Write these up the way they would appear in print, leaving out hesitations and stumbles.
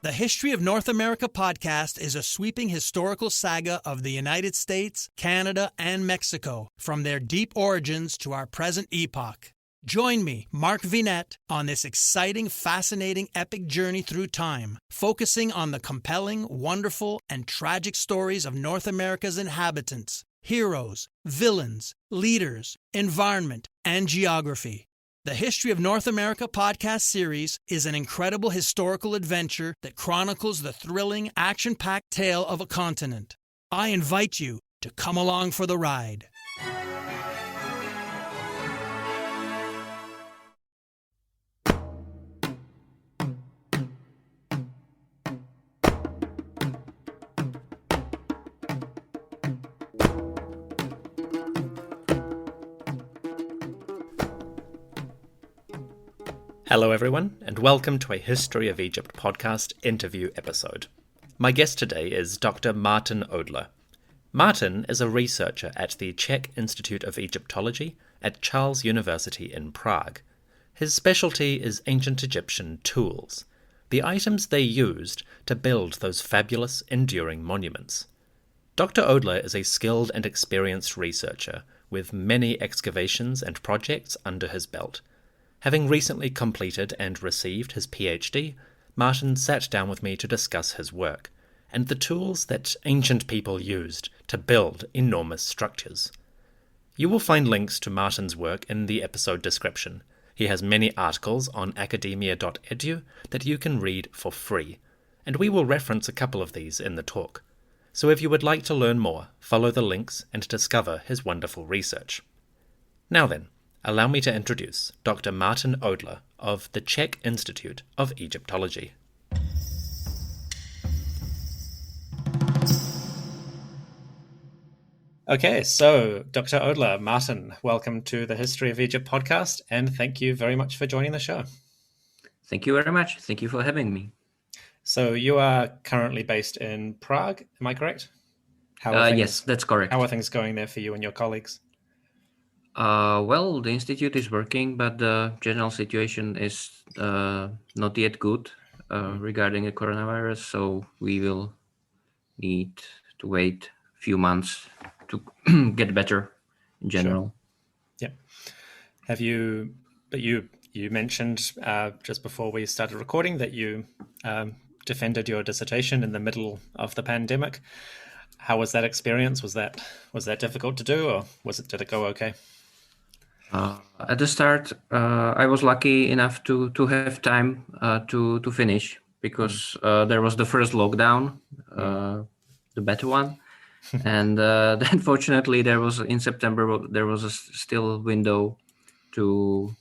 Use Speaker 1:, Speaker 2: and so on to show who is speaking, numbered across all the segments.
Speaker 1: The History of North America podcast is a sweeping historical saga of the United States, Canada, and Mexico, from their deep origins to our present epoch. Join me, Mark Vinette, on this exciting, fascinating, epic journey through time, focusing on the compelling, wonderful, and tragic stories of North America's inhabitants, heroes, villains, leaders, environment, and geography. The History of North America podcast series is an incredible historical adventure that chronicles the thrilling, action-packed tale of a continent. I invite you to come along for the ride.
Speaker 2: Hello everyone, and welcome to a History of Egypt podcast interview episode. My guest today is Dr. Martin Odler. Martin is a researcher at the Czech Institute of Egyptology at Charles University in Prague. His specialty is ancient Egyptian tools, the items they used to build those fabulous, enduring monuments. Dr. Odler is a skilled and experienced researcher with many excavations and projects under his belt. Having recently completed and received his PhD, Martin sat down with me to discuss his work and the tools that ancient people used to build enormous structures. You will find links to Martin's work in the episode description. He has many articles on academia.edu that you can read for free, and we will reference a couple of these in the talk. So if you would like to learn more, follow the links and discover his wonderful research. Now then, allow me to introduce Dr. Martin Odler of the Czech Institute of Egyptology. Okay, so Dr. Odler, Martin, welcome to the History of Egypt podcast, and thank you very much for joining the show.
Speaker 3: Thank you very much. Thank you for having me.
Speaker 2: So you are currently based in Prague, am I correct?
Speaker 3: Yes, that's correct.
Speaker 2: How are things going there for you and your colleagues?
Speaker 3: Well, the institute is working, but the general situation is not yet good regarding the coronavirus, so we will need to wait a few months to get better in general.
Speaker 2: Sure. Yeah. You mentioned just before we started recording that you defended your dissertation in the middle of the pandemic. How was that experience? Was that difficult to do, or did it go okay?
Speaker 3: At the start, I was lucky enough to have time to finish because there was the first lockdown, the better one, and unfortunately in September there was a still window to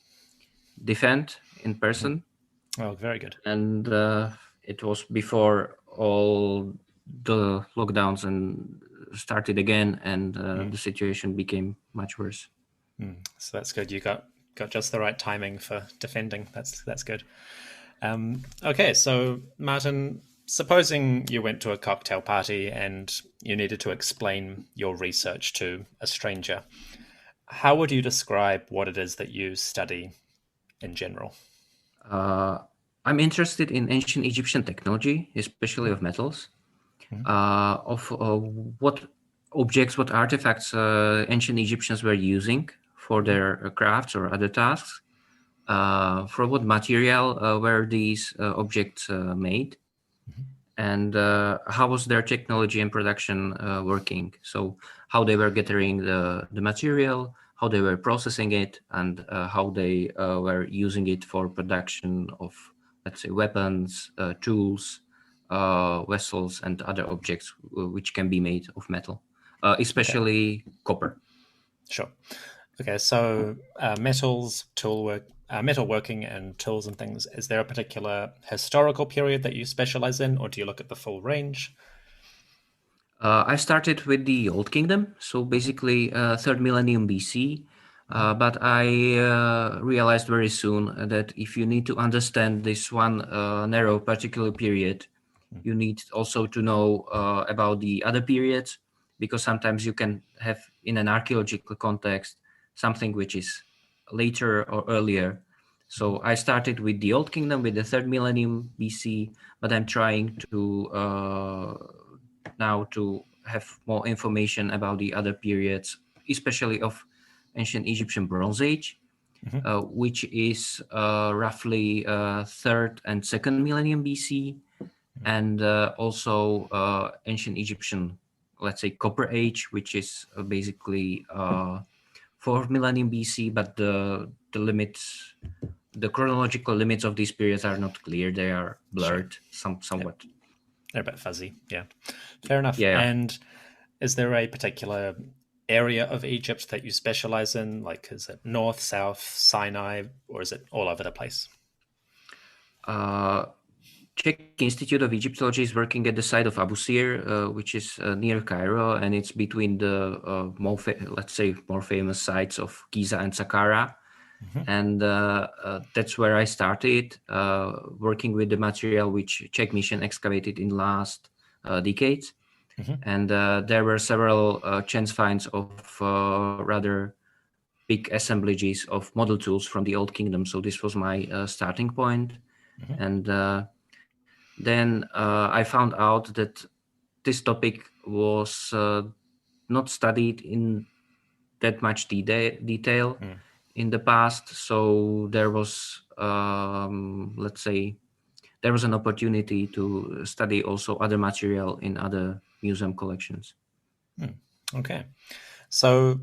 Speaker 3: defend in person.
Speaker 2: Oh, very good.
Speaker 3: And it was before all the lockdowns and started again, and the situation became much worse.
Speaker 2: So that's good. You got just the right timing for defending. That's good. Okay, so Martin, supposing you went to a cocktail party and you needed to explain your research to a stranger, how would you describe what it is that you study in general?
Speaker 3: I'm interested in ancient Egyptian technology, especially of metals, of what objects, what artifacts ancient Egyptians were using for their crafts or other tasks, from what material were these objects made, and how was their technology and production working. So how they were gathering the material, how they were processing it, and how they were using it for production of, let's say, weapons, tools, vessels, and other objects which can be made of metal, especially copper.
Speaker 2: Sure. Okay, so metals, metalworking and tools and things, is there a particular historical period that you specialize in, or do you look at the full range?
Speaker 3: I started with the Old Kingdom, so basically 3rd millennium BC, but I realized very soon that if you need to understand this one narrow particular period, you need also to know about the other periods, because sometimes you can have in an archaeological context something which is later or earlier So I started with the Old Kingdom, with the 3rd millennium BC, but I'm trying to now to have more information about the other periods, especially of ancient Egyptian Bronze Age, which is roughly 3rd and 2nd millennium BC, and also ancient Egyptian, let's say, Copper Age, which is basically 4th millennium BC, but the limits, the chronological limits of these periods are not clear. They are blurred, somewhat.
Speaker 2: Yep. They're a bit fuzzy. Yeah, fair enough.
Speaker 3: Yeah.
Speaker 2: And is there a particular area of Egypt that you specialize in? Like, is it north, south, Sinai, or is it all over the place?
Speaker 3: Czech Institute of Egyptology is working at the site of Abusir, which is near Cairo, and it's between the let's say more famous sites of Giza and Saqqara. And that's where I started working with the material which Czech mission excavated in last decades. And there were several chance finds of rather big assemblages of model tools from the Old Kingdom. So this was my starting point. And then I found out that this topic was not studied in that much detail in the past. So there was, let's say, there was an opportunity to study also other material in other museum collections.
Speaker 2: Okay. So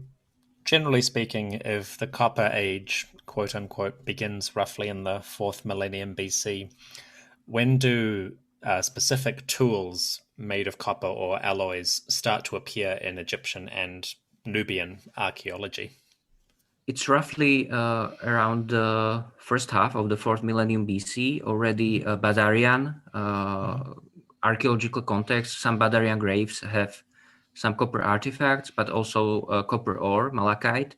Speaker 2: generally speaking, if the Copper Age, quote unquote, begins roughly in the 4th millennium BC, when do specific tools made of copper or alloys start to appear in Egyptian and Nubian archaeology?
Speaker 3: It's roughly around the first half of the 4th millennium BC. Already Badarian archaeological context. Some Badarian graves have some copper artifacts, but also copper ore, malachite.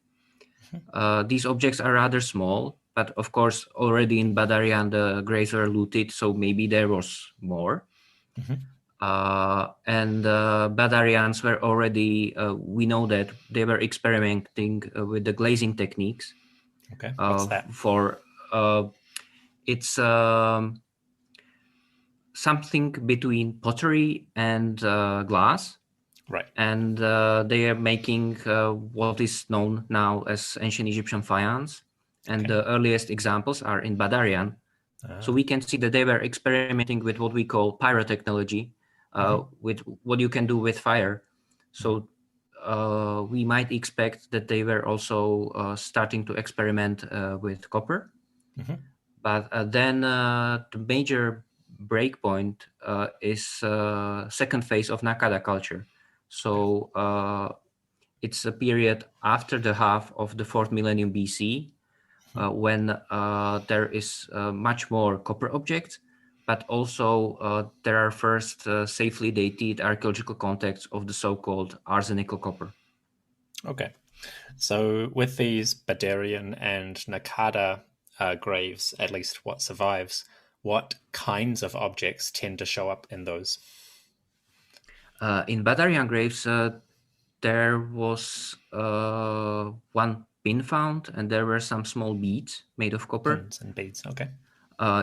Speaker 3: These objects are rather small, but of course, already in Badarian, the graves were looted, so maybe there was more. And Badarians were already, we know that they were experimenting with the glazing techniques.
Speaker 2: Okay, what's that?
Speaker 3: It's something between pottery and glass.
Speaker 2: Right.
Speaker 3: And they are making what is known now as ancient Egyptian faience. And the earliest examples are in Badarian. So we can see that they were experimenting with what we call pyrotechnology, with what you can do with fire. So we might expect that they were also starting to experiment with copper. But then the major breakpoint is second phase of Nakada culture. So it's a period after the half of the 4th millennium BC, when there is much more copper objects, but also there are first safely dated archaeological contexts of the so-called arsenical copper.
Speaker 2: Okay. So with these Badarian and Nakada graves, at least what survives, what kinds of objects tend to show up in those?
Speaker 3: In Badarian graves, there was one pin found, and there were some small beads made of copper.
Speaker 2: Pins and beads, okay.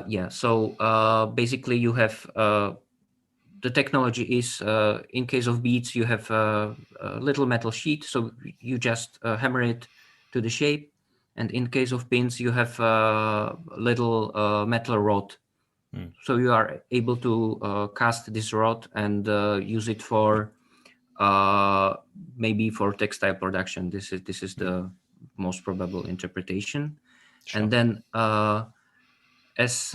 Speaker 3: Yeah, so basically you have, the technology is, in case of beads, you have a little metal sheet, so you just hammer it to the shape. And in case of pins, you have a little metal rod. So you are able to cast this rod and use it for maybe for textile production. This is the most probable interpretation. Sure. And then as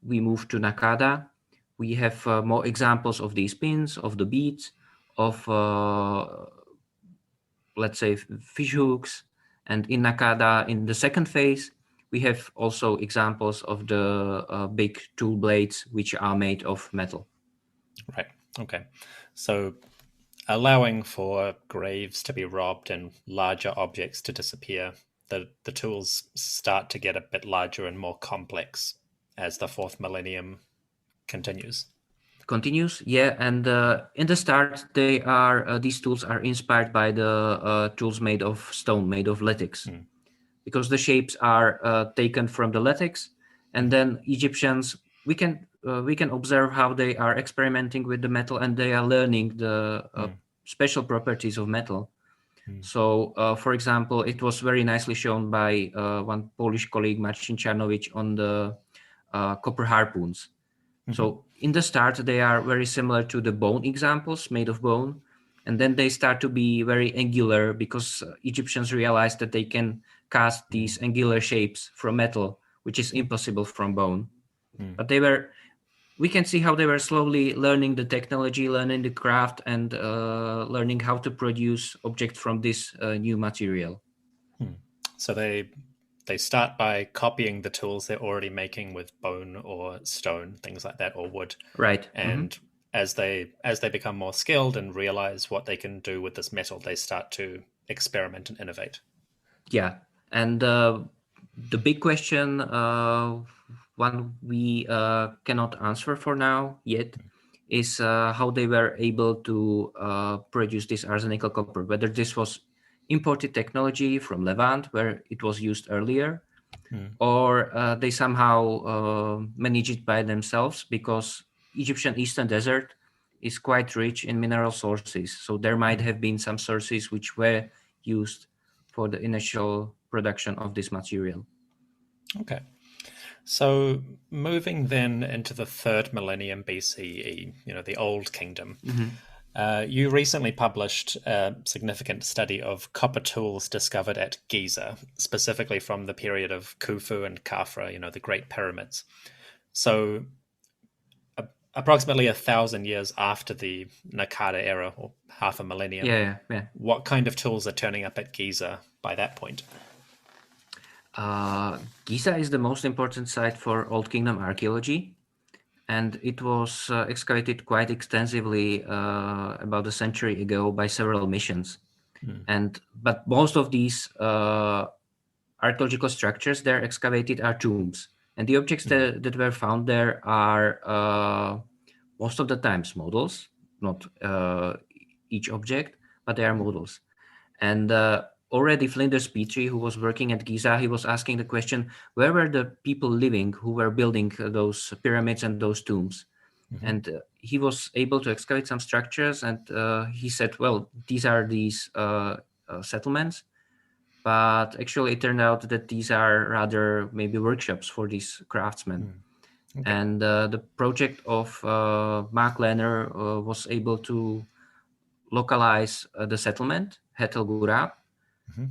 Speaker 3: we move to Nakada, we have more examples of these pins, of the beads, of let's say fish hooks. And in Nakada, in the second phase, we have also examples of the big tool blades, which are made of metal.
Speaker 2: Right. Okay. So allowing for graves to be robbed and larger objects to disappear, the tools start to get a bit larger and more complex as the 4th millennium continues.
Speaker 3: Yeah, and in the start, they are these tools are inspired by the tools made of stone, made of latex. because the shapes are taken from the latex, and then Egyptians, we can observe how they are experimenting with the metal, and they are learning the special properties of metal. So, for example, it was very nicely shown by one Polish colleague, Marcin Czarnowicz, on the copper harpoons. So in the start, they are very similar to the bone examples made of bone. And then they start to be very angular because Egyptians realized that they can cast these angular shapes from metal, which is impossible from bone. But we can see how they were slowly learning the technology, learning the craft, and learning how to produce objects from this new material.
Speaker 2: So they start by copying the tools they're already making with bone or stone, things like that, or wood.
Speaker 3: Right.
Speaker 2: And as they become more skilled and realize what they can do with this metal, they start to experiment and innovate.
Speaker 3: Yeah. And the big question, one we cannot answer for now yet, is how they were able to produce this arsenical copper, whether this was imported technology from Levant, where it was used earlier, or they somehow manage it by themselves, because Egyptian Eastern Desert is quite rich in mineral sources. So there might have been some sources which were used for the initial production of this material.
Speaker 2: Okay. So moving then into the 3rd millennium BCE, the Old Kingdom, you recently published a significant study of copper tools discovered at Giza, specifically from the period of Khufu and Khafra, the Great Pyramids. So approximately 1,000 years after the Naqada era, or half a millennium.
Speaker 3: Yeah.
Speaker 2: What kind of tools are turning up at Giza by that point?
Speaker 3: Giza is the most important site for Old Kingdom archaeology, and it was excavated quite extensively about a century ago by several missions. But most of these archaeological structures they're excavated are tombs, and the objects that were found there are most of the times models, not each object, but they are models. And already Flinders Petrie, who was working at Giza, he was asking the question, where were the people living who were building those pyramids and those tombs? And he was able to excavate some structures, and he said, well, these are these settlements. But actually, it turned out that these are rather maybe workshops for these craftsmen. Okay. And the project of Mark Lehner was able to localize the settlement, Het El Ghurab,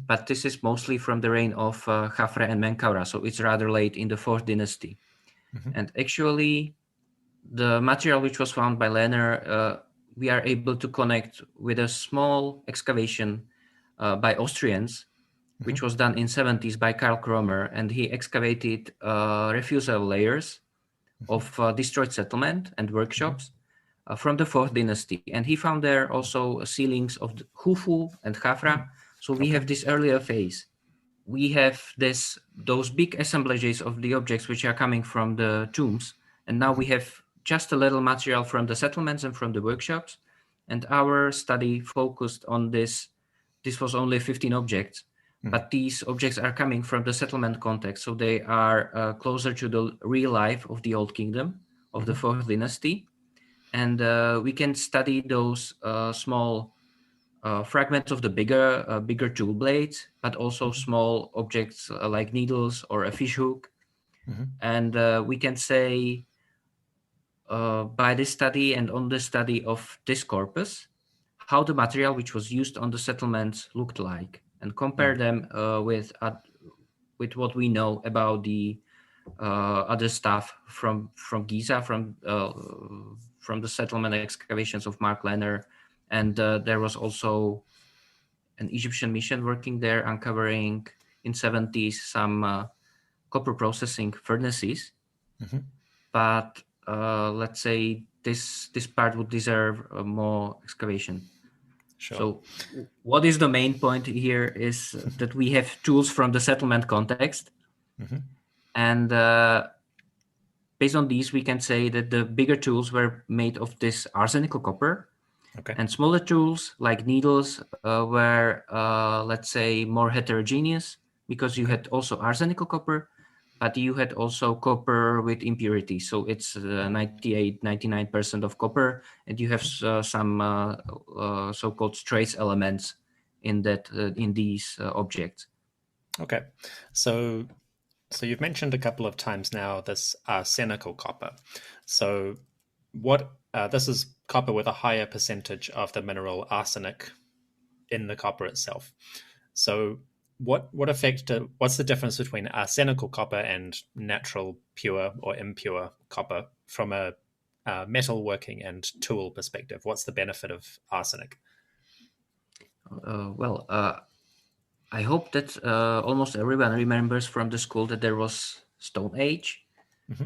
Speaker 3: but this is mostly from the reign of Khafra and Menkaura, so it's rather late in the 4th dynasty. And actually, the material which was found by Lehner, we are able to connect with a small excavation by Austrians, which was done in 70s by Karl Kromer, and he excavated refusal layers of destroyed settlement and workshops from the 4th dynasty. And he found there also ceilings of the Khufu and Khafra. So we have this earlier phase. We have those big assemblages of the objects which are coming from the tombs. And now we have just a little material from the settlements and from the workshops. And our study focused on this. This was only 15 objects, but these objects are coming from the settlement context. So they are closer to the real life of the Old Kingdom, of the 4th dynasty. And we can study those small fragments of the bigger tool blades, but also small objects like needles or a fish hook. And we can say by this study and on the study of this corpus, how the material which was used on the settlements looked like, and compare them with what we know about the other stuff from Giza, from the settlement excavations of Mark Lehner. And there was also an Egyptian mission working there, uncovering in 70s some copper processing furnaces. But let's say this part would deserve more excavation.
Speaker 2: Sure.
Speaker 3: So what is the main point here is that we have tools from the settlement context. And based on these, we can say that the bigger tools were made of this arsenical copper.
Speaker 2: Okay.
Speaker 3: And smaller tools like needles were, let's say, more heterogeneous, because you had also arsenical copper, but you had also copper with impurities. So it's 99% of copper, and you have some so-called trace elements in these objects.
Speaker 2: Okay, so you've mentioned a couple of times now this arsenical copper. So this is copper with a higher percentage of the mineral arsenic in the copper itself. So what's the difference between arsenical copper and natural pure or impure copper from a metalworking and tool perspective? What's the benefit of arsenic?
Speaker 3: I hope that almost everyone remembers from the school that there was Stone Age,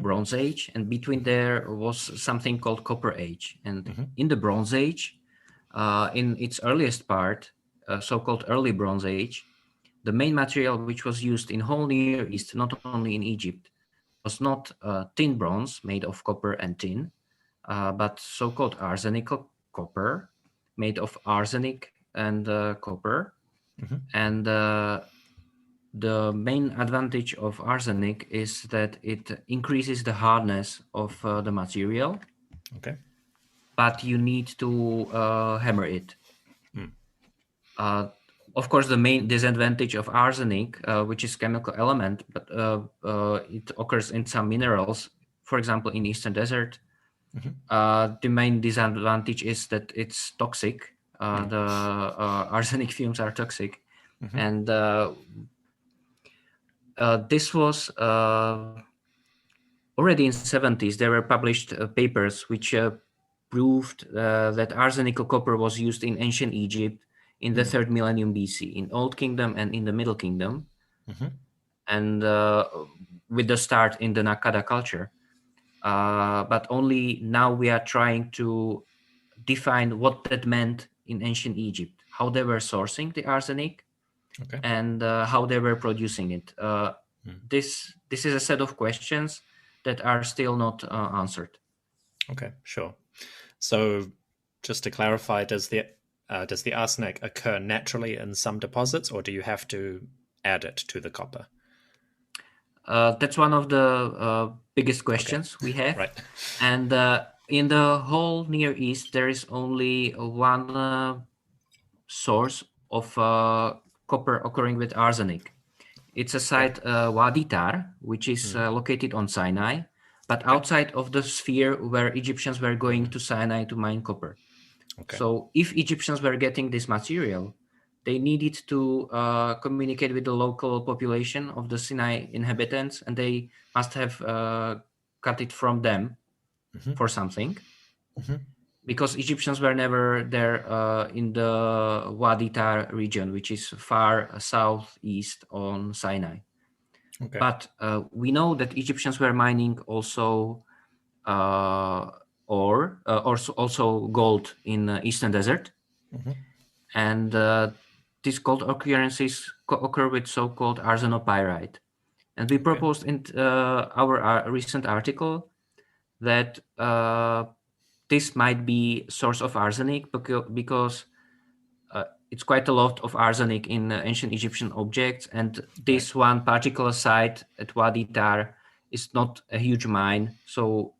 Speaker 3: Bronze Age, and between there was something called Copper Age. And in the Bronze Age, in its earliest part, so-called Early Bronze Age, the main material which was used in whole Near East, not only in Egypt, was not tin bronze made of copper and tin, but so-called arsenical copper made of arsenic and copper. And the main advantage of arsenic is that it increases the hardness of the material.
Speaker 2: Okay.
Speaker 3: But you need to hammer it. Of course, the main disadvantage of arsenic, which is chemical element, but it occurs in some minerals, for example, in Eastern Desert. The main disadvantage is that it's toxic. The arsenic fumes are toxic. And this was already in the 70s. There were published papers which proved that arsenical copper was used in ancient Egypt in the 3rd millennium BC, in Old Kingdom and in the Middle Kingdom, and with the start in the Nakada culture. But only now we are trying to define what that meant in ancient Egypt, how they were sourcing the arsenic, and how they were producing it. This is a set of questions that are still not answered.
Speaker 2: Okay, sure. So just to clarify, does the arsenic occur naturally in some deposits, or do you have to add it to the copper?
Speaker 3: That's one of the biggest questions we have.
Speaker 2: Right.
Speaker 3: And in the whole Near East, there is only one source of copper occurring with arsenic. It's a site, Wadi Tar, which is located on Sinai, but outside of the sphere where Egyptians were going to Sinai to mine copper. So if Egyptians were getting this material, they needed to communicate with the local population of the Sinai inhabitants, and they must have got it from them for something. Because Egyptians were never there in the Wadi Tar region, which is far southeast on Sinai. But we know that Egyptians were mining also ore, also gold in Eastern Desert. And these gold occurrences occur with so-called arsenopyrite. And we proposed in our recent article that this might be source of arsenic because it's quite a lot of arsenic in ancient Egyptian objects, and this one particular site at Wadi Tar is not a huge mine. So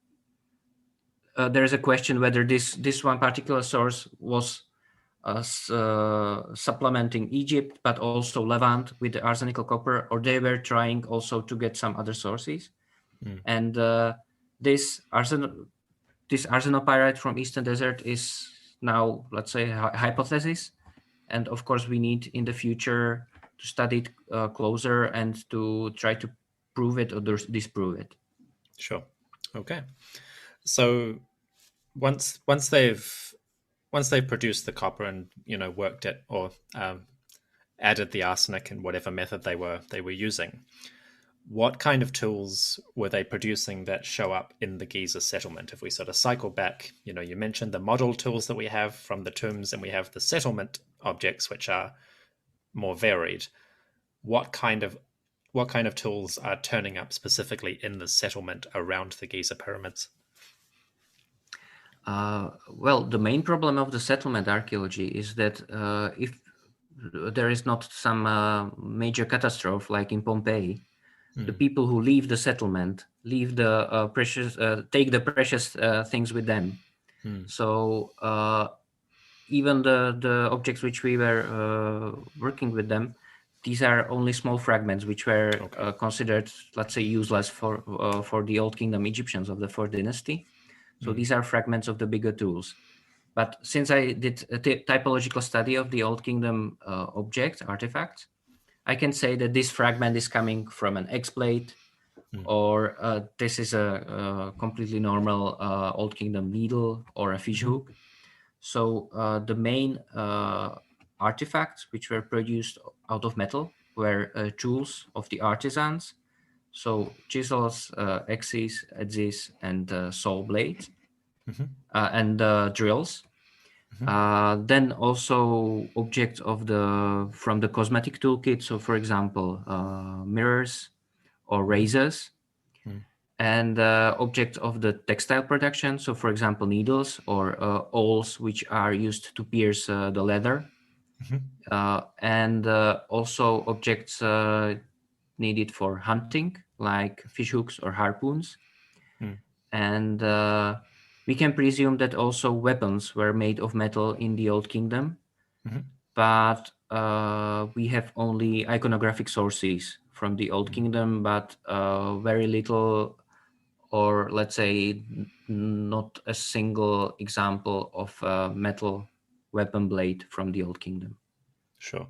Speaker 3: there is a question whether this one particular source was supplementing Egypt, but also Levant with the arsenical copper, or they were trying also to get some other sources. And this arsenopyrite from Eastern Desert is now, let's say, a hypothesis. And of course, we need in the future to study it closer and to try to prove it or disprove it.
Speaker 2: Sure. Okay. So once they've produced the copper and worked it or added the arsenic in whatever method they were using, what kind of tools were they producing that show up in the Giza settlement? If we sort of cycle back, you mentioned the model tools that we have from the tombs, and we have the settlement objects, which are more varied. What kind of tools are turning up specifically in the settlement around the Giza pyramids?
Speaker 3: Well, the main problem of the settlement archaeology is that if there is not some major catastrophe like in Pompeii, the
Speaker 2: Mm.
Speaker 3: people who leave the settlement leave the take the precious things with them.
Speaker 2: Mm.
Speaker 3: So even the objects which we were working with them, these are only small fragments which were
Speaker 2: Okay.
Speaker 3: considered, let's say, useless for the Old Kingdom Egyptians of the 4th dynasty. So these are fragments of the bigger tools. But since I did a typological study of the Old Kingdom artifacts, I can say that this fragment is coming from an X blade, or this is a completely normal Old Kingdom needle or a fish hook. So the main artifacts which were produced out of metal were tools of the artisans. So chisels, axes, adzes, and saw blades, and drills. Then also objects from the cosmetic toolkit. So for example, mirrors or razors, and objects of the textile production. So for example, needles or awls, which are used to pierce the leather, and also objects needed for hunting, like fish hooks or harpoons. And we can presume that also weapons were made of metal in the Old Kingdom, but we have only iconographic sources from the Old Kingdom, but very little, or let's say not a single example of a metal weapon blade from the Old Kingdom.
Speaker 2: Sure.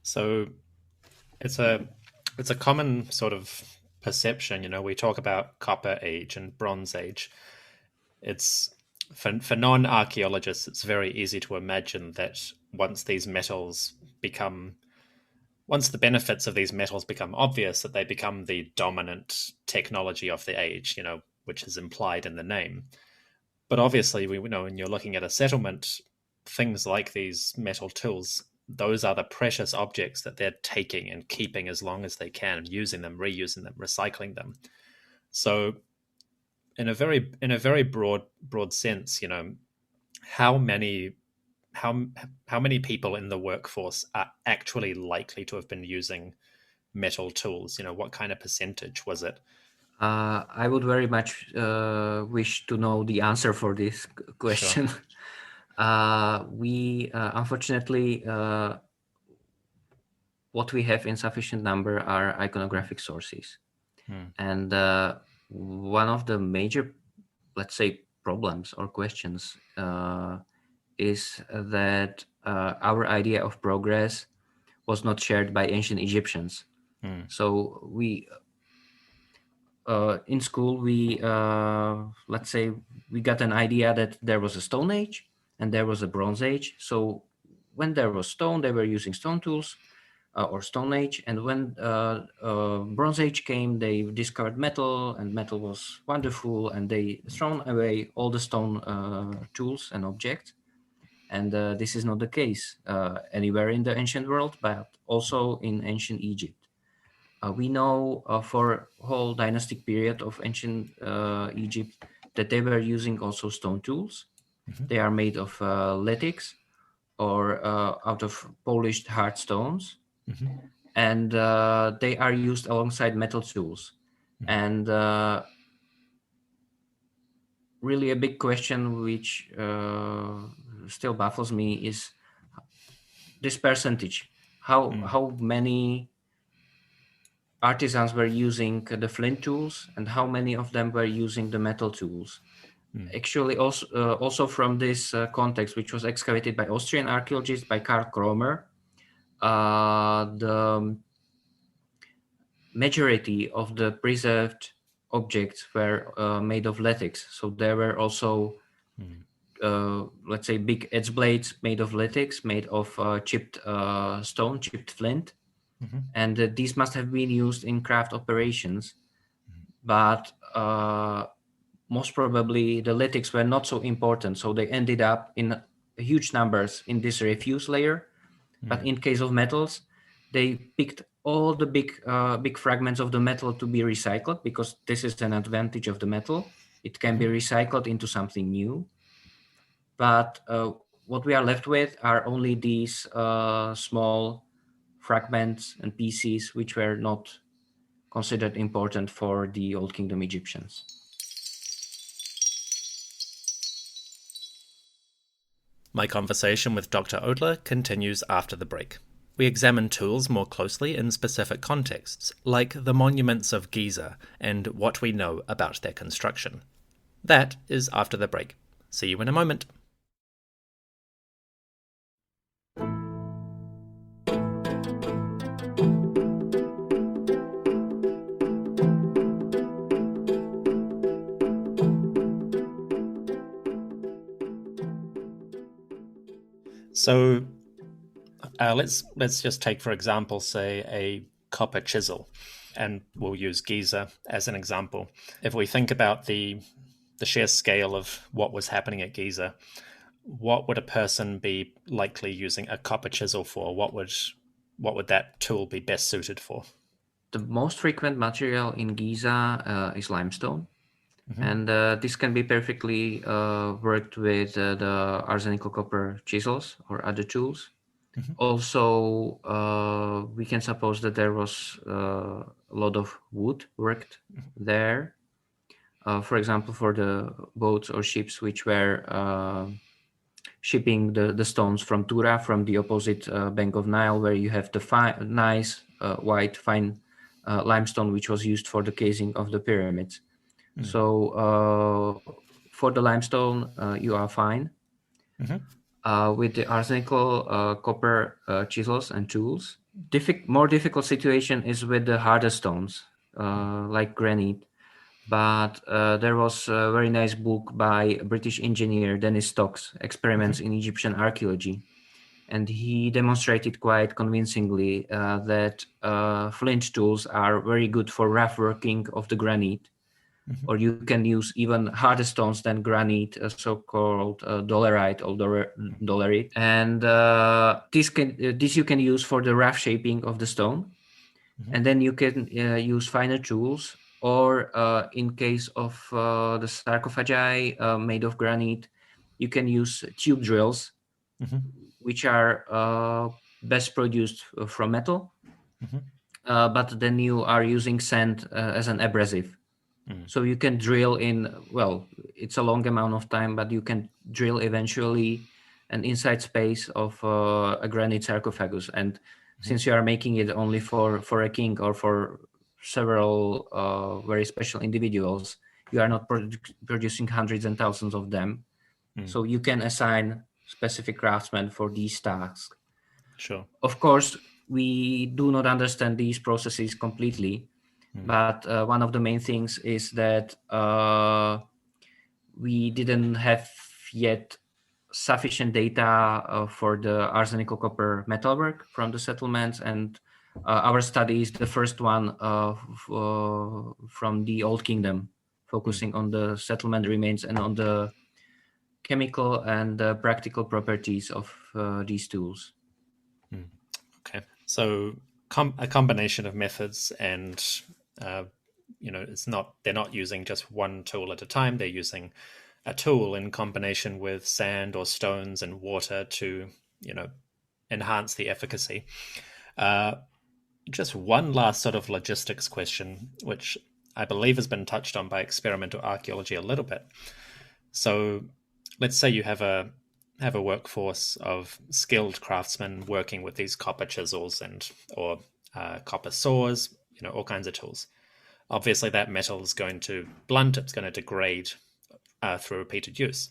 Speaker 2: So it's a common sort of perception. We talk about Copper Age and Bronze Age. It's for non-archaeologists, it's very easy to imagine that once the benefits of these metals become obvious, that they become the dominant technology of the age, which is implied in the name. But obviously, we know when you're looking at a settlement, things like these metal tools, those are the precious objects that they're taking and keeping as long as they can, using them, reusing them, recycling them. So in a very broad sense, how many people in the workforce are actually likely to have been using metal tools? What kind of percentage was it?
Speaker 3: I would very much wish to know the answer for this question. Sure. We unfortunately, what we have in sufficient number are iconographic sources. And one of the major, let's say, problems or questions is that our idea of progress was not shared by ancient Egyptians. So we, in school, we, let's say, we got an idea that there was a Stone Age and there was a Bronze Age. So when there was stone, they were using stone tools. Or Stone Age, and when Bronze Age came, they discovered metal, and metal was wonderful, and they thrown away all the stone tools and objects. And this is not the case anywhere in the ancient world, but also in ancient Egypt. We know for whole dynastic period of ancient Egypt that they were using also stone tools. They are made of latex or out of polished hard stones. And they are used alongside metal tools. And really a big question which still baffles me is this percentage. How many artisans were using the flint tools and how many of them were using the metal tools? Actually, also from this context, which was excavated by Austrian archaeologist, by Karl Kromer, the majority of the preserved objects were made of latex. So there were also, let's say, big edge blades made of latex, made of chipped stone, chipped flint. And these must have been used in craft operations. But most probably the latex were not so important. So they ended up in huge numbers in this refuse layer. But in case of metals, they picked all the big fragments of the metal to be recycled, because this is an advantage of the metal. It can be recycled into something new. But what we are left with are only these small fragments and pieces which were not considered important for the Old Kingdom Egyptians.
Speaker 2: My conversation with Dr. Odler continues after the break. We examine tools more closely in specific contexts, like the monuments of Giza and what we know about their construction. That is after the break. See you in a moment. So let's just take, for example, say a copper chisel, and we'll use Giza as an example. If we think about the sheer scale of what was happening at Giza, what would a person be likely using a copper chisel for? What would that tool be best suited for?
Speaker 3: The most frequent material in Giza is limestone.
Speaker 2: Mm-hmm.
Speaker 3: And this can be perfectly worked with the arsenical copper chisels or other tools. Mm-hmm. Also, we can suppose that there was a lot of wood worked there. For example, for the boats or ships which were shipping the stones from Tura, from the opposite bank of Nile, where you have the nice white fine limestone which was used for the casing of the pyramids. Mm. So for the limestone, you are fine. Mm-hmm. With the arsenical copper chisels and tools, more difficult situation is with the harder stones, like granite. But there was a very nice book by a British engineer, Dennis Stokes, Experiments in Egyptian Archaeology. And he demonstrated quite convincingly that flint tools are very good for rough working of the granite. Mm-hmm. Or you can use even harder stones than granite, so-called dolerite or dolerite. And this you can use for the rough shaping of the stone. Mm-hmm. And then you can use finer tools, or in case of the sarcophagi made of granite, you can use tube drills, mm-hmm. which are best produced from metal. Mm-hmm. But then you are using sand as an abrasive. Mm. So you can drill in, well, it's a long amount of time, but you can drill eventually an inside space of a granite sarcophagus. And since you are making it only for a king or for several very special individuals, you are not producing hundreds and thousands of them. Mm. So you can assign specific craftsmen for these tasks.
Speaker 2: Sure.
Speaker 3: Of course, we do not understand these processes completely. But one of the main things is that we didn't have yet sufficient data for the arsenical copper metalwork from the settlements, and our study is the first one from the Old Kingdom, focusing on the settlement remains and on the chemical and practical properties of these tools.
Speaker 2: Okay, so a combination of methods, and they're not using just one tool at a time. They're using a tool in combination with sand or stones and water to, enhance the efficacy. Just one last sort of logistics question, which I believe has been touched on by experimental archaeology a little bit. So let's say you have a workforce of skilled craftsmen working with these copper chisels or copper saws, all kinds of tools. Obviously, that metal is going to blunt, it's going to degrade through repeated use.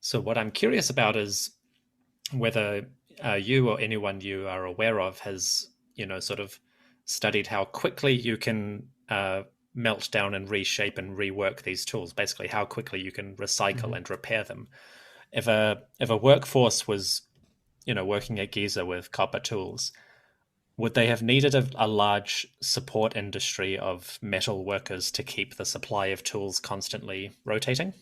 Speaker 2: So what I'm curious about is whether you or anyone you are aware of has, sort of studied how quickly you can melt down and reshape and rework these tools, basically how quickly you can recycle and repair them. If a workforce was, working at Giza with copper tools, would they have needed a large support industry of metal workers to keep the supply of tools constantly rotating?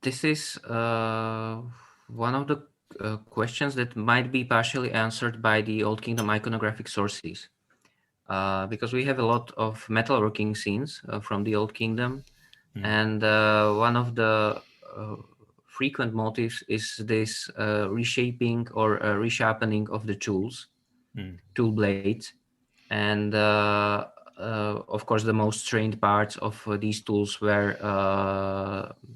Speaker 3: This is one of the questions that might be partially answered by the Old Kingdom iconographic sources. Because we have a lot of metalworking scenes from the Old Kingdom. And one of the frequent motifs is this reshaping or resharpening of the tools, tool blades. And of course, the most strained parts of these tools were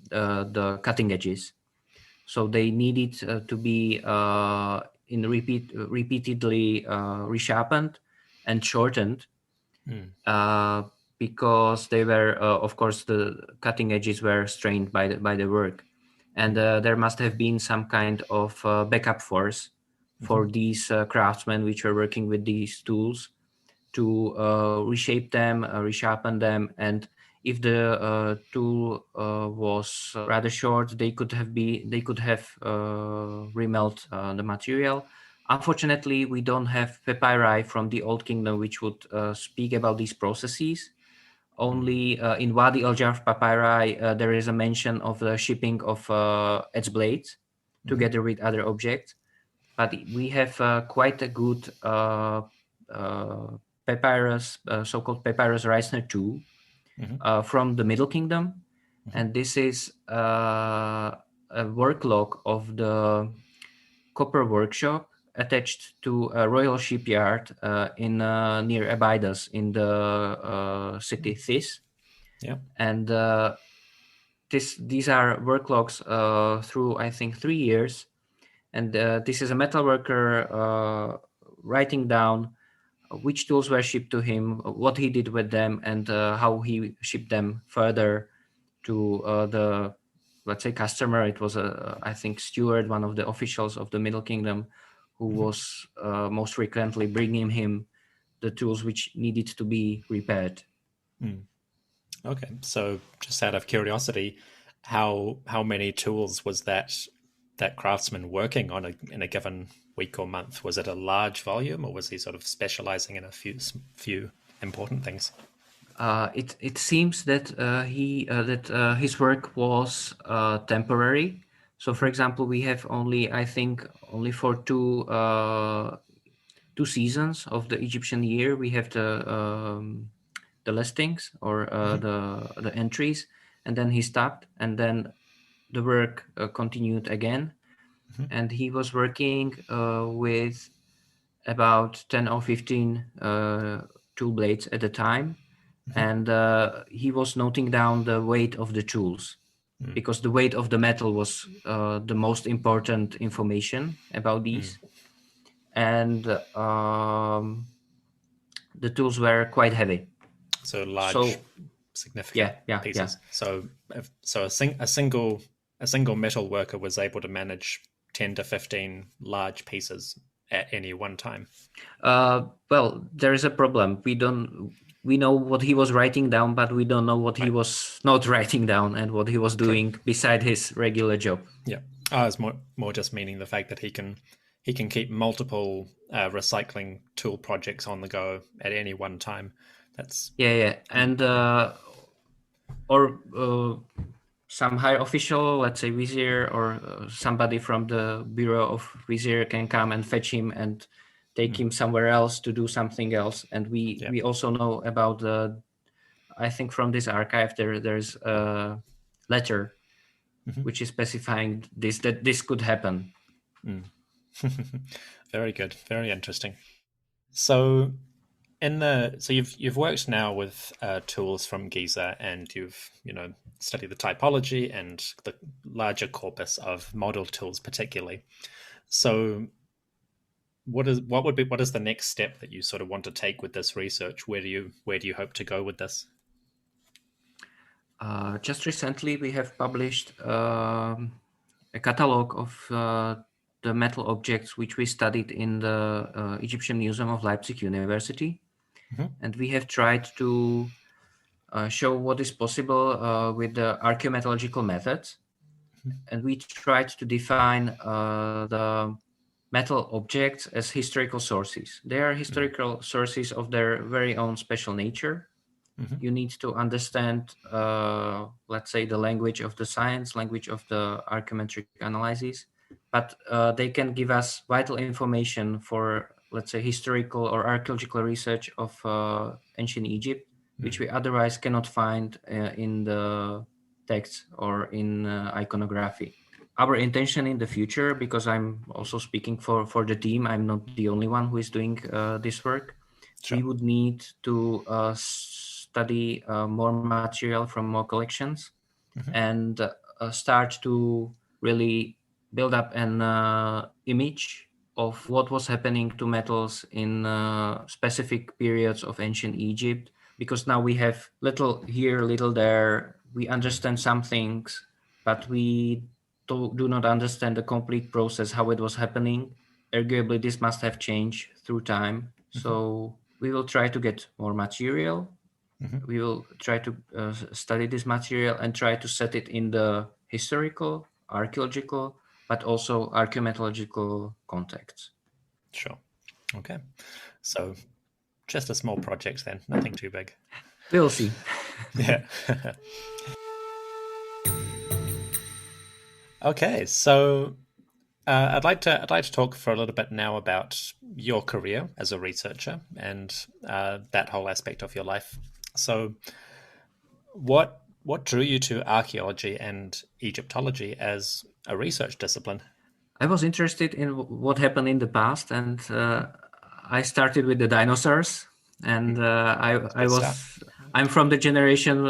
Speaker 3: the cutting edges. So they needed to be repeatedly resharpened and shortened because they were, of course, the cutting edges were strained by the work. And there must have been some kind of backup force for these craftsmen which were working with these tools to reshape them, resharpen them, and if the tool was rather short, they could have remelt the material. Unfortunately, we don't have papyri from the Old Kingdom which would speak about these processes. Only in Wadi al-Jarf papyri there is a mention of the shipping of edge blades together with other objects. But we have quite a good papyrus, so-called Papyrus Reisner II, from the Middle Kingdom. And this is a work log of the copper workshop attached to a royal shipyard in near Abydos in the city This.
Speaker 2: Yeah.
Speaker 3: And these are work logs through, I think, 3 years. And this is a metal worker writing down which tools were shipped to him, what he did with them, and how he shipped them further to the, let's say, customer. It was I think, steward, one of the officials of the Middle Kingdom, who was most frequently bringing him the tools which needed to be repaired.
Speaker 2: Okay, so just out of curiosity, how many tools was that craftsman working on in a given week or month? Was it a large volume, or was he sort of specializing in a few important things?
Speaker 3: It seems that his work was temporary. So, for example, we have only for two seasons of the Egyptian year, we have the listings or the entries, and then he stopped, and then the work continued again. And he was working with about 10 or 15 tool blades at a time. And he was noting down the weight of the tools because the weight of the metal was the most important information about these. And the tools were quite heavy.
Speaker 2: So large, significant pieces.
Speaker 3: Yeah.
Speaker 2: So a single metal worker was able to manage 10 to 15 large pieces at any one time.
Speaker 3: Well, there is a problem. We know what he was writing down, but we don't know what he was not writing down and what he was doing beside his regular job.
Speaker 2: Yeah, I was more just meaning the fact that he can keep multiple recycling tool projects on the go at any one time. That's
Speaker 3: and some high official, let's say vizier, or somebody from the bureau of vizier can come and fetch him and take him somewhere else to do something else. And we also know about I think from this archive there's a letter which is specifying that this could happen.
Speaker 2: Very good, very interesting. So you've worked now with tools from Giza, and you've studied the typology and the larger corpus of model tools particularly. So what is the next step that you sort of want to take with this research? Where do you hope to go with this?
Speaker 3: Just recently we have published a catalog of the metal objects which we studied in the Egyptian Museum of Leipzig University. And we have tried to show what is possible with the archaeometallurgical methods. And we tried to define the metal objects as historical sources. They are historical sources of their very own special nature. You need to understand, let's say, the language of the science, language of the archaeometric analysis, but they can give us vital information for, let's say, historical or archaeological research of ancient Egypt, which we otherwise cannot find in the texts or in iconography. our intention in the future, because I'm also speaking for the team, I'm not the only one who is doing this work.
Speaker 2: Sure.
Speaker 3: We would need to study more material from more collections and start to really build up an image of what was happening to metals in specific periods of ancient Egypt. Because now we have little here, little there. We understand some things, but we do not understand the complete process, how it was happening. Arguably, this must have changed through time. So we will try to get more material. We will try to study this material and try to set it in the historical, archaeological, but also archaeometallurgical contexts.
Speaker 2: Sure. Okay. So just a small project then, nothing too big.
Speaker 3: We'll see.
Speaker 2: Yeah. Okay, so I'd like to talk for a little bit now about your career as a researcher and that whole aspect of your life. So, what drew you to archaeology and Egyptology as a research discipline?
Speaker 3: I was interested in what happened in the past, and I started with the dinosaurs. And I'm from the generation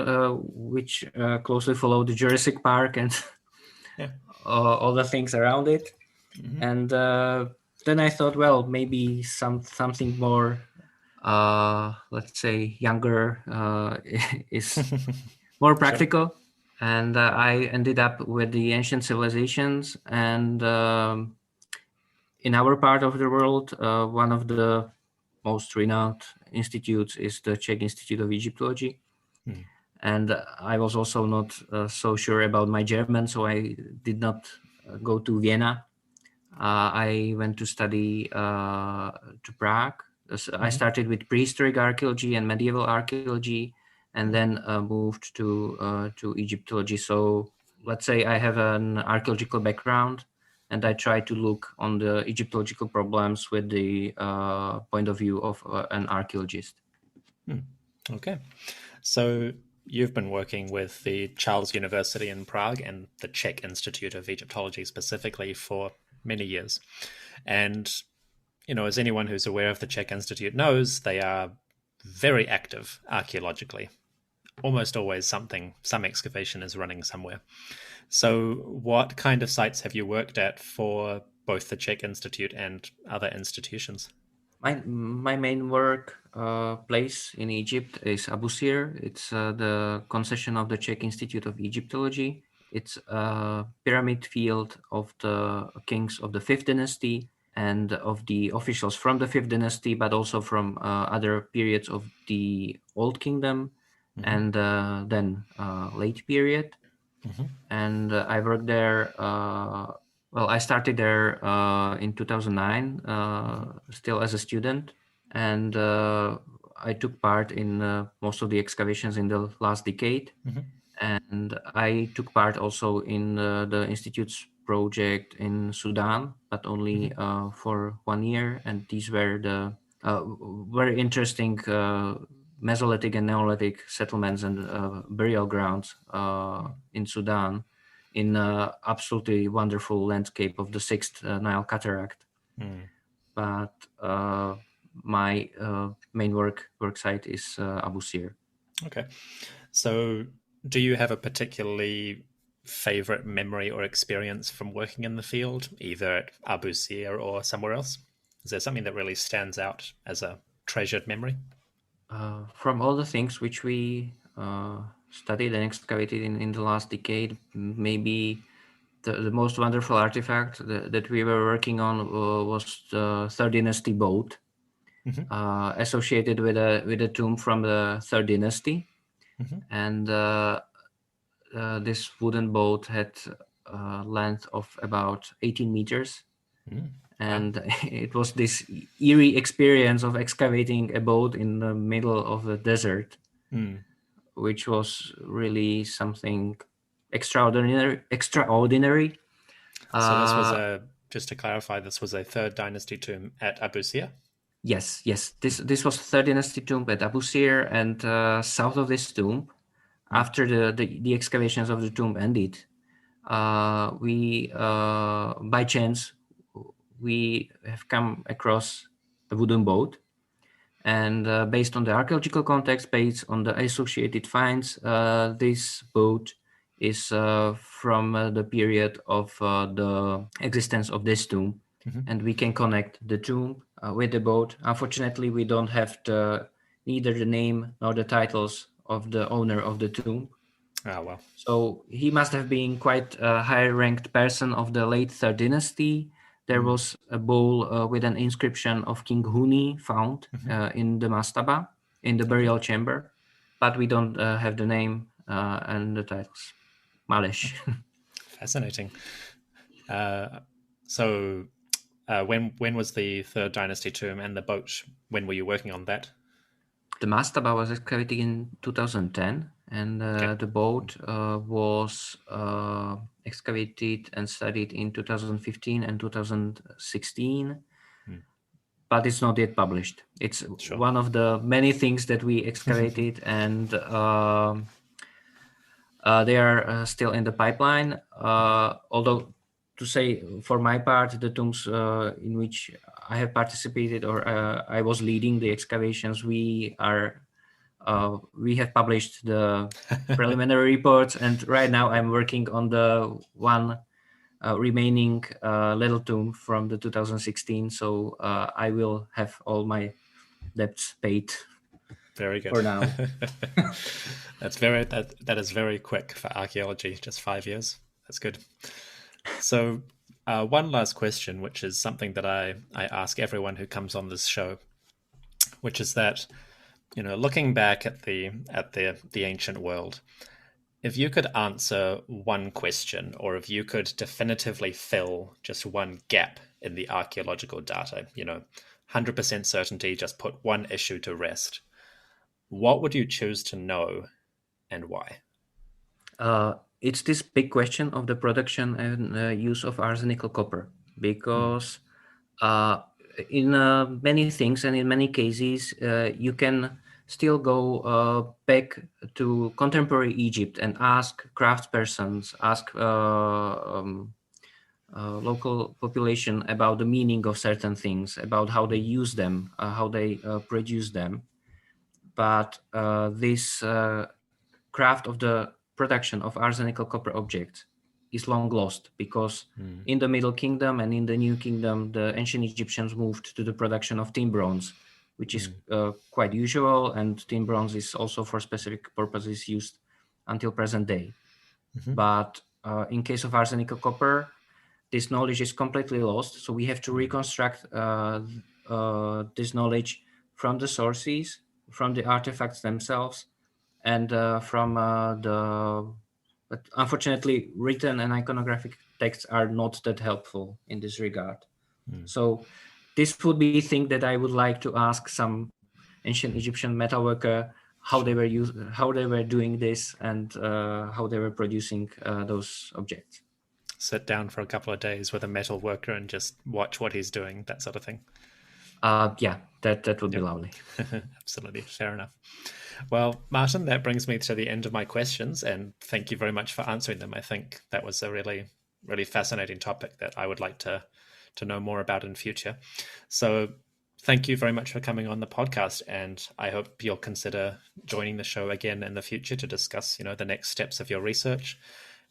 Speaker 3: which closely followed the Jurassic Park and all the things around it. And then I thought, well, maybe something more, let's say, younger is more practical. Sure. And I ended up with the ancient civilizations. And in our part of the world, one of the most renowned institutes is the Czech Institute of Egyptology. And I was also not so sure about my German, so I did not go to Vienna. I went to study to Prague. I started with prehistoric archaeology and medieval archaeology, and then moved to Egyptology. So let's say I have an archaeological background, and I try to look on the Egyptological problems with the point of view of an archaeologist.
Speaker 2: Okay, so you've been working with the Charles University in Prague and the Czech Institute of Egyptology specifically for many years. And, as anyone who's aware of the Czech Institute knows, they are very active archaeologically. Almost always some excavation is running somewhere. So what kind of sites have you worked at for both the Czech Institute and other institutions?
Speaker 3: My main work place in Egypt is Abu Sir. It's the concession of the Czech Institute of Egyptology. It's a pyramid field of the kings of the 5th dynasty and of the officials from the 5th dynasty, but also from other periods of the Old Kingdom and then late period. And I worked there. I started there in 2009, still as a student, and I took part in most of the excavations in the last decade. And I took part also in the Institute's project in Sudan, but only for 1 year. And these were the very interesting Mesolithic and Neolithic settlements and burial grounds in Sudan, in absolutely wonderful landscape of the 6th Nile Cataract. But my main work site is Abu Sir.
Speaker 2: Okay. So do you have a particularly favorite memory or experience from working in the field, either at Abu Sir or somewhere else? Is there something that really stands out as a treasured memory?
Speaker 3: From all the things which we studied and excavated in the last decade, maybe the most wonderful artifact that we were working on was the 3rd dynasty boat, associated with a tomb from the 3rd dynasty. And this wooden boat had a length of about 18 meters. And it was this eerie experience of excavating a boat in the middle of the desert, which was really something extraordinary.
Speaker 2: So this was just to clarify, this was a 3rd dynasty tomb at Abu Sir?
Speaker 3: Yes. This was 3rd dynasty tomb at Abu Sir, and south of this tomb, after the excavations of the tomb ended, we by chance we have come across a wooden boat, and based on the archaeological context, based on the associated finds, this boat is from the period of the existence of this tomb, and we can connect the tomb with the boat. Unfortunately, we don't have neither the name nor the titles of the owner of the tomb.
Speaker 2: Oh, well.
Speaker 3: So he must have been quite a high-ranked person of the late Third Dynasty. There was a bowl with an inscription of King Huni found in the mastaba, in the burial chamber, but we don't have the name and the titles. Malish.
Speaker 2: Fascinating. So when was the Third Dynasty tomb and the boat? When were you working on that?
Speaker 3: The mastaba was excavated in 2010, and the boat was excavated and studied in 2015 and 2016, but it's not yet published. It's one of the many things that we excavated, and they are still in the pipeline. Although, to say for my part, the tombs in which I have participated or I was leading the excavations, we have published the preliminary reports, and right now I'm working on the one remaining little tomb from the 2016. So I will have all my debts paid.
Speaker 2: Very good.
Speaker 3: For now.
Speaker 2: That is very quick for archaeology. Just 5 years. That's good. So one last question, which is something that I ask everyone who comes on this show, which is that, looking back at the ancient world, if you could answer one question, or if you could definitively fill just one gap in the archaeological data, 100% certainty, just put one issue to rest, what would you choose to know and why?
Speaker 3: It's this big question of the production and use of arsenical copper, because in many things and in many cases, you can still go back to contemporary Egypt and ask craftspersons, ask local population about the meaning of certain things, about how they use them, how they produce them. But this craft of the production of arsenical copper objects is long lost, because in the Middle Kingdom and in the New Kingdom, the ancient Egyptians moved to the production of tin bronze, which is quite usual, and tin bronze is also for specific purposes used until present day. But in case of arsenical copper, this knowledge is completely lost, so we have to reconstruct this knowledge from the sources, from the artifacts themselves, and from but unfortunately, written and iconographic texts are not that helpful in this regard. So this would be a thing that I would like to ask some ancient Egyptian metalworker, how they were doing this, and how they were producing those objects.
Speaker 2: Sit down for a couple of days with a metal worker and just watch what he's doing, that sort of thing.
Speaker 3: Yeah, that would be lovely.
Speaker 2: Absolutely, fair enough. Well, Martin, that brings me to the end of my questions, and thank you very much for answering them. I think that was a really, really fascinating topic that I would like to know more about in future. So thank you very much for coming on the podcast, and I hope you'll consider joining the show again in the future to discuss, the next steps of your research.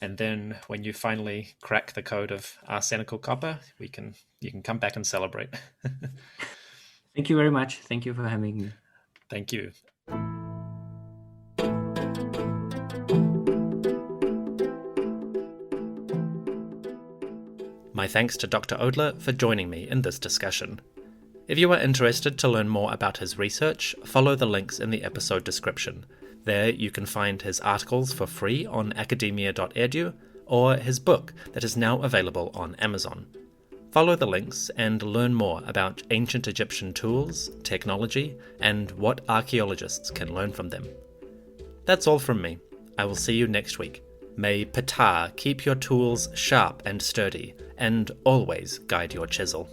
Speaker 2: And then when you finally crack the code of arsenical copper, you can come back and celebrate.
Speaker 3: Thank you very much. Thank you for having me.
Speaker 2: Thank you. My thanks to Dr. Odler for joining me in this discussion. If you are interested to learn more about his research, follow the links in the episode description. There you can find his articles for free on academia.edu, or his book that is now available on Amazon. Follow the links and learn more about ancient Egyptian tools, technology, and what archaeologists can learn from them. That's all from me. I will see you next week. May Ptah keep your tools sharp and sturdy, and always guide your chisel.